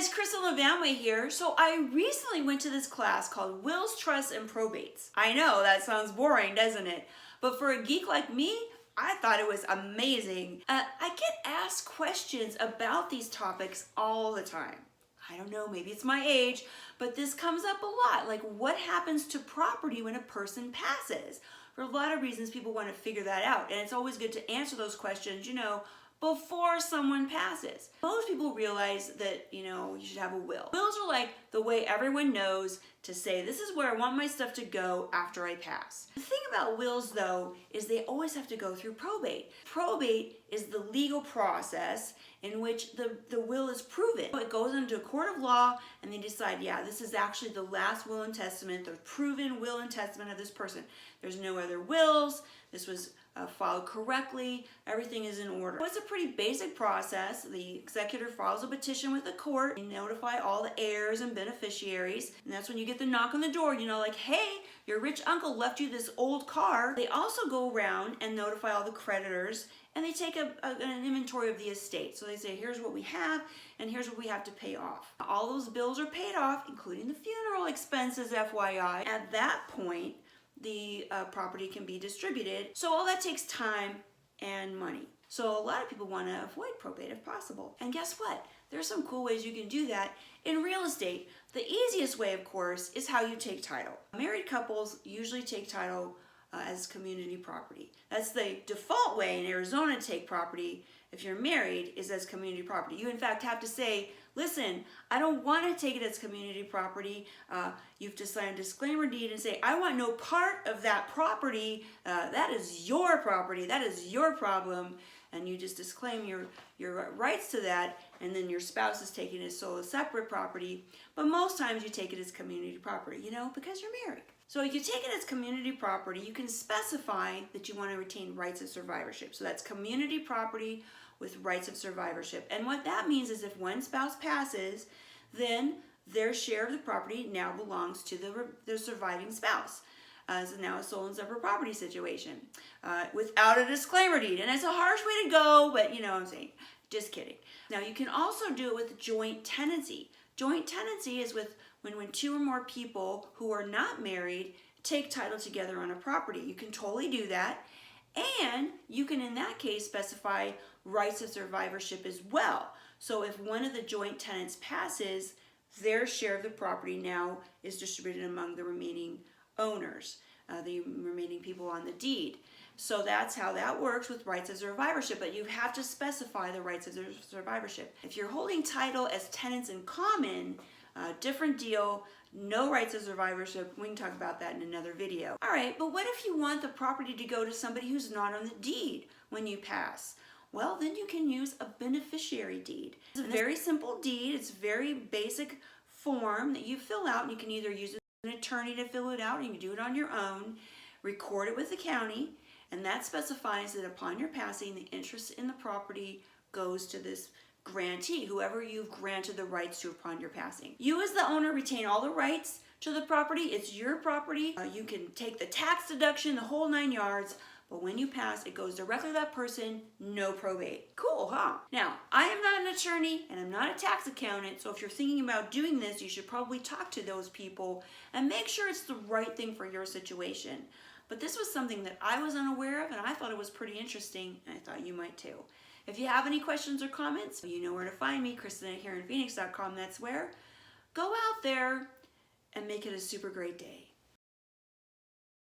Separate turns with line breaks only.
guys, Kristin LaVanway here. So I recently went to this class called Wills, Trusts, and Probates. I know, that sounds boring, doesn't it? But for a geek like me, I thought it was amazing. I get asked questions about these topics all the time. I don't know, maybe it's my age, but this comes up a lot. Like, what happens to property when a person passes? For a lot of reasons, people want to figure that out. And it's always good to answer those questions, before someone passes. Most people realize that, you should have a will. Wills are like the way everyone knows to say, this is where I want my stuff to go after I pass. The thing about wills, though, is they always have to go through probate. Probate is the legal process in which the will is proven. It goes into a court of law and they decide, yeah, this is actually the last will and testament, the proven will and testament of this person. There's no other wills. This was filed correctly. Everything is in order. So it's a pretty basic process. The executor files a petition with the court. They notify all the heirs and beneficiaries. And that's when you get the knock on the door, like, hey, your rich uncle left you this old car. They also go around and notify all the creditors, and they take an inventory of the estate. So they say, here's what we have, and here's what we have to pay off. All those bills are paid off, including the funeral expenses, FYI. At that point, the property can be distributed. So all that takes time and money. So a lot of people want to avoid probate if possible. And guess what? There's some cool ways you can do that. In real estate, the easiest way, of course, is how you take title. Married couples usually take title as community property. That's the default way in Arizona to take property if you're married, is as community property. You in fact have to say, listen, I don't want to take it as community property. You have to sign a disclaimer deed and say, I want no part of that property. That is your property. That is your problem. And you just disclaim your rights to that, and then your spouse is taking it as sole separate property. But most times you take it as community property, because you're married. So if you take it as community property, you can specify that you want to retain rights of survivorship. So that's community property with rights of survivorship. And what that means is if one spouse passes, then their share of the property now belongs to the surviving spouse. So now a sole and separate property situation without a disclaimer deed. And it's a harsh way to go, but you know what I'm saying. Just kidding. Now you can also do it with joint tenancy. Joint tenancy is when two or more people who are not married take title together on a property. You can totally do that. And you can, in that case, specify rights of survivorship as well. So if one of the joint tenants passes, their share of the property now is distributed among the remaining owners, the remaining people on the deed. So that's how that works with rights of survivorship, but you have to specify the rights of survivorship. If you're holding title as tenants in common, different deal, no rights of survivorship. We can talk about that in another video. All right, but what if you want the property to go to somebody who's not on the deed when you pass? Well, then you can use a beneficiary deed. It's a very simple deed. It's a very basic form that you fill out, and you can either use an attorney to fill it out, or you can do it on your own, record it with the county, and that specifies that upon your passing, the interest in the property goes to this grantee, whoever you've granted the rights to upon your passing. You as the owner retain all the rights to the property. It's your property. You can take the tax deduction, the whole 9 yards, but when you pass, it goes directly to that person, no probate. Cool, huh? Now, I am not an attorney and I'm not a tax accountant, so if you're thinking about doing this, you should probably talk to those people and make sure it's the right thing for your situation. But this was something that I was unaware of, and I thought it was pretty interesting, and I thought you might too. If you have any questions or comments, you know where to find me, Kristin here in Phoenix.com, that's where. Go out there and make it a super great day.